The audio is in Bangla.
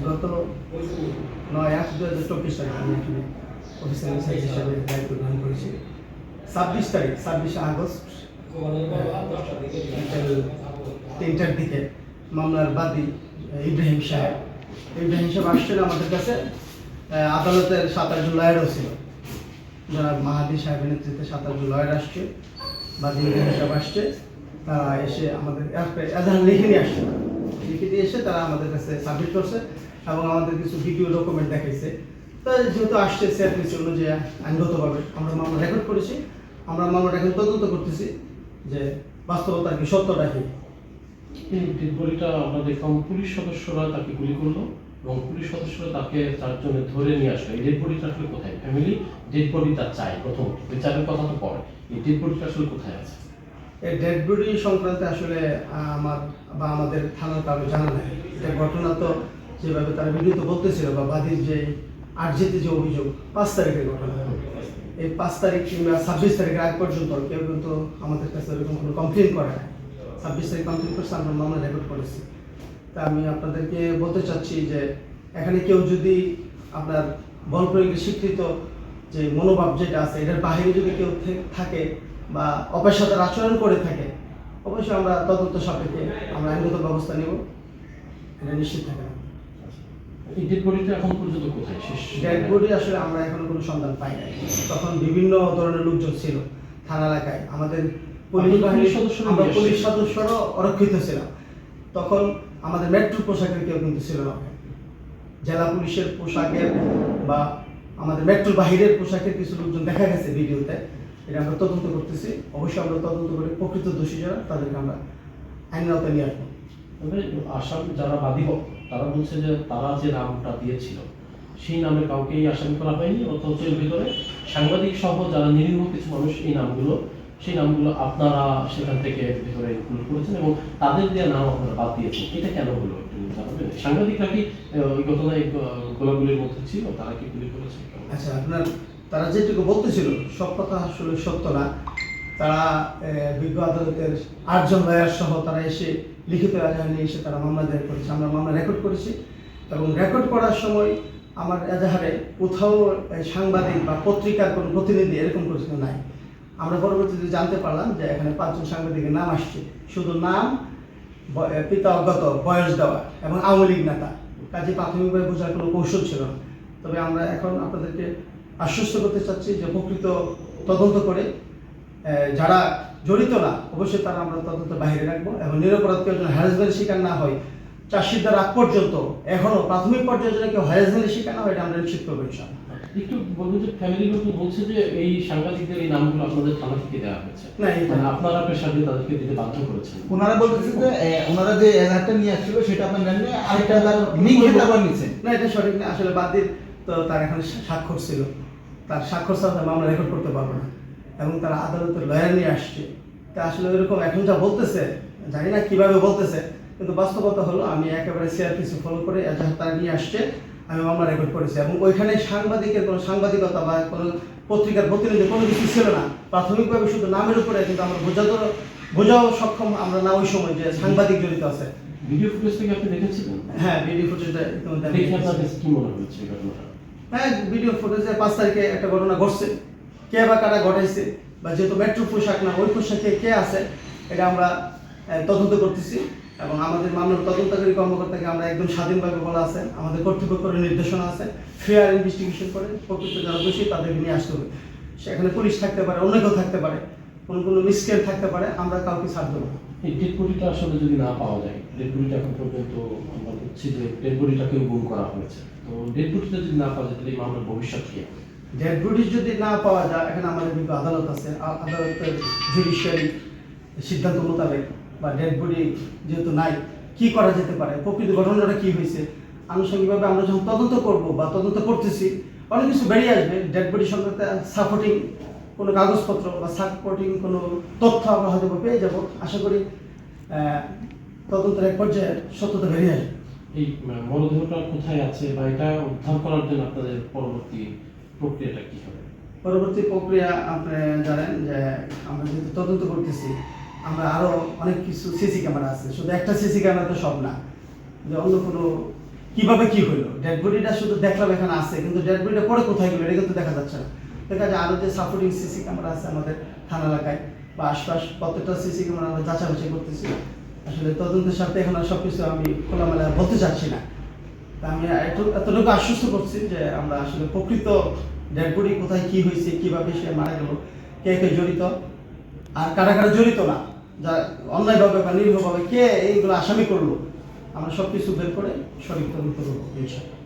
গত 9/8/2024 তারিখে আমি এখানে অফিসার ইনচার্জ হিসেবে দায়িত্ব গ্রহণ করেছি। 26 আগস্ট বিকেল 3টার দিকে মামলার বাদী ইব্রাহিম সাহেব আসছেন আমাদের কাছে। আদালতের 7 জন লয়ারও ছিল, যারা মাহাদি সাহেবের নেতৃত্বে 7 জন লয়ার আসছে, বাদী ইব্রাহিম সাহেব আসছে। তারা এসে আমাদের এজাহার লিখে নিয়ে আসছে, লিখে দিয়ে এসে তারা আমাদের কাছে সাবমিট করছে এবং আমাদের কিছু ভিডিও ডকুমেন্ট দেখাইছে। তো যেহেতু আসছে সিআরপিসি অনুযায়ী আইনগতভাবে আমরা মামলা রেকর্ড করেছি। আমরা মামলাটা এখন তদন্ত করতেছি যে বাস্তবতা কি, সত্যটা কি। ডেড বডিটা আমরা দেখলাম পুলিশ সদস্যরা তাকে গুলি করলো এবং পুলিশ সদস্যরা তাকে 4 জনে ধরে নিয়ে আসলো। এই ডেড বডিটা আসলে কোথায়? ফ্যামিলি ডেড বডিটা চাই, প্রথম বিচারের কথা তো পরে, এই ডেড বডিটা আসলে কোথায় আছে? এই ডেড বডি সংক্রান্তে আসলে আমাদের থানার কারো জানা নেই। এটা ঘটনা তো যেভাবে তারা ভিডিওতে বলতেছিল বা বাদীর যে আর্জিতে যে অভিযোগ 5 তারিখের ঘটনা, এই 5 তারিখ কিংবা 26 তারিখের আগ পর্যন্ত কেউ কিন্তু আমাদের কাছে এরকম কোনো কমপ্লেন করে না। 26 তারিখ কমপ্লেন করছে, আমরা মামলা রেকর্ড করেছি। তা আমি আপনাদেরকে বলতে চাচ্ছি যে এখানে কেউ যদি আপনার বল প্রয়োগের স্বীকৃত যে মনোভাব যেটা আছে এটার বাইরে যদি কেউ থাকে বা অপেশাদার আচরণ করে থাকে, অবশ্যই আমরা তদন্ত সাপেক্ষে আমরা আইনগত ব্যবস্থা নেব, এটা নিশ্চিত থাকে না। এই ডেড বডিটা এখন পর্যন্ত কোথায়? শেষ ডেড বডি আসলে আমরা এখনো কোনো সন্ধান পাই নাই। তখন বিভিন্ন ধরনের লোকজন ছিল থানা এলাকায়, আমাদের পুলিশ বাহিনীর পুলিশ সদস্যরাও অরক্ষিত ছিল। তখন আমাদের মেট্রো পোশাকের কেউ কিন্তু ছিল না, জেলা পুলিশের পোশাকের বা আমাদের মেট্রোর বাহিরের পোশাকের কিছু লোকজন দেখা গেছে ভিডিওতে। এটা আমরা তদন্ত করতেছি, অবশ্যই আমরা তদন্ত করে প্রকৃত দোষী যারা তাদেরকে আমরা আইনের আওতায় নিয়ে আসবো। তবে আসামি যারা বাদী তারা বলছে যে তারা যে নামটা দিয়েছিল সেই নামে কাউকেই আসামি করা হয়নি, অথচ এর ভিতরে সাংবাদিক সহ যারা নিরীহ কিছু মানুষ সেই নামগুলো আপনারা সেখান থেকে ভিতরে ইনক্লুড করেছেন এবং তাদের দেওয়া নাম আপনারা বাদ দিয়েছেন। এটা কেন হলো একটু জানাবেন? সাংবাদিকরা কি ওই ঘটনায় গোলাগুলির মধ্যে ছিল? তারা কি গুলি করেছে? আচ্ছা, তারা যেটুকু বলতেছিল সব কথা আসলে সত্য না। তারা বিজ্ঞ আদালতের 8 জন লয়ার সহ তারা এসে লিখিত এজাহার নিয়ে এসে তারা মামলা দায়ের করেছে। আমরা মামলা রেকর্ড করেছি এবং রেকর্ড করার সময় আমার এজাহারে কোথাও সাংবাদিক বা পত্রিকার কোনো প্রতিনিধি এরকম কিছু নাই। আমরা পরবর্তীতে জানতে পারলাম যে এখানে 5 জন সাংবাদিকের নাম আসছে, শুধু নাম, পিতা অজ্ঞাত, বয়স দেওয়া এবং আওয়ামী লীগ নেতা। কাজে প্রাথমিকভাবে বোঝার কোনো কৌশল ছিল না। তবে আমরা এখন আপনাদেরকে আশ্বস্ত করতে চাচ্ছি যে প্রকৃত তদন্ত করে যারা জড়িত না অবশ্যই তারা আমরা তদন্ত বাইরে রাখবো এবং নিরপরাধ কেউ যেন হ্যারাসমেন্টের শিকার না হয়, চার্জশিট দেওয়ার আগ পর্যন্ত এখনো প্রাথমিক পর্যায়ে যেন কেউ হ্যারাসমেন্টের শিকার না হয়, এটা আমরা নিশ্চিত করবো ইনশাআল্লাহ। একটু বলবেন যে ফ্যামিলির লোক বলছে যে এই সাংবাদিকদের এই নামগুলো আপনাদের থানা থেকে দেওয়া হয়েছে, মানে আপনারা পেশা দিয়ে তাদেরকে দিতে বাধ্য করেছেন। ওনারা বলতেছেন যে ওনারা যে এজাহারটা নিয়ে আসছিল সেটা আপনার জানেন না, আরেকটা তার লিখিত আবার নিছেন। না, এটা সঠিক না। আসলে বাদীর তো তার এখন স্বাক্ষর ছিল, তার স্বাক্ষর ছাড়া মামলা রেকর্ড করতে পারবো না এবং তারা আদালতের লয়ার নিয়ে আসছে। তা আসলে ওইরকম এখন যা বলতেছে জানি না কিভাবে বলতেছে, কিন্তু বাস্তবতা হলো আমি একেবারে সিআরপিসি ফলো করে এজাহার তারা নিয়ে আসছে, আমি মামলা রেকর্ড করেছি এবং ওইখানে সাংবাদিকের কোনো সাংবাদিকতা বা কোনো পত্রিকার প্রতিনিধি কোনো কিছু ছিল না। প্রাথমিকভাবে শুধু নামের উপরে কিন্তু আমরা বোঝাও সক্ষম আমরা না ওই সময় যে সাংবাদিক জড়িত আছে। ভিডিও ফুটেজ থেকে আপনি দেখেছিলেন? হ্যাঁ, ভিডিও ফুটেজটা দেখে আপনার কি মনে হচ্ছে ঘটনাটা? হ্যাঁ, ভিডিও ফুটেজে 5 তারিখে একটা ঘটনা ঘটছে, কে বা কারা ঘটাইছে বা যেহেতু মেট্রো পোশাক না ওই পোশাকে কে আছে এটা আমরা তদন্ত করতেছি এবং আমাদের মামলার তদন্তকারী কর্মকর্তাকে আমরা একদম স্বাধীনভাবে বলা আছে, আমাদের কর্তৃপক্ষের নির্দেশনা আছে, ফেয়ার ইনভেস্টিগেশন করে প্রকৃত যারা দোষী তাদেরকে নিয়ে আসতে হবে। সেখানে পুলিশ থাকতে পারে, অন্য কেউ থাকতে পারে, কোনো মিসকেল থাকতে পারে, আমরা কাউকে ছাড় দেবো না। এই ডেড বডিটা আসলে যদি না পাওয়া যায়, ডেড বডিটা এখন পর্যন্ত আমরা বলছি যে ডেড বডিটাকেও গুম করা হয়েছে, তো ডেড বডিটা যদি না পাওয়া যায় তাহলে এই মামলার ভবিষ্যৎ কি হবে? ডেড বডি যদি না পাওয়া যায়, এখানে আমাদের কিন্তু আদালত আছে, আদালতের জুডিশিয়ারি সিদ্ধান্ত মোতাবেক বা ডেড বডি যেহেতু নাই কি করা যেতে পারে, প্রকৃত ঘটনাটা কি হয়েছে, আনুষঙ্গিকভাবে আমরা যখন তদন্ত করব বা তদন্ত করতেছি অনেক কিছু বেরিয়ে আসবে। ডেড বডি সংক্রান্ত সাপোর্টিং কোনো কাগজপত্র বা সাপোর্টিং কোনো তথ্য আমরা হয়তো পেয়ে যাব। আশা করি তদন্তের এক পর্যায়ে সত্যতা বেরিয়ে আসবে। এই মরদেহটা কোথায় আছে বা এটা উদ্ধার করার জন্য আপনাদের পরবর্তী প্রক্রিয়াটা কি হবে? পরবর্তী প্রক্রিয়া আপনি জানেন যে আমরা যেহেতু তদন্ত করতেছি, আমরা আরও অনেক কিছু সিসি ক্যামেরা আছে, শুধু একটা সিসি ক্যামেরা তো সব না, যে অন্য কোনো কিভাবে কি হলো। ডেড বডিটা শুধু দেখলাম এখানে আছে, কিন্তু ডেড বডিটা পরে কোথায় গেলো এটা কিন্তু দেখা যাচ্ছে না। দেখা যায় আরও যে সাপোর্টিং সিসি ক্যামেরা আছে আমাদের থানা এলাকায় বা আশপাশ প্রত্যেকটা সিসি ক্যামেরা আমরা যাচাই করতেছি। আসলে তদন্তের সাথে এখন আর সব কিছু আমি খোলামেলা বলতে চাচ্ছি না। তা আমি এতটুকু আশ্বস্ত করছি যে আমরা আসলে প্রকৃত ডেড বডি কোথায় কি হয়েছে, কিভাবে সে মারা গেল, কে কে জড়িত আর কারা কারা জড়িত না, যা অন্যায়ভাবে বা নির্ভরভাবে কে এইগুলো আসামি করলো, আমরা সব কিছু বের করে সঠিক তদন্ত করবো ইনশাআল্লাহ।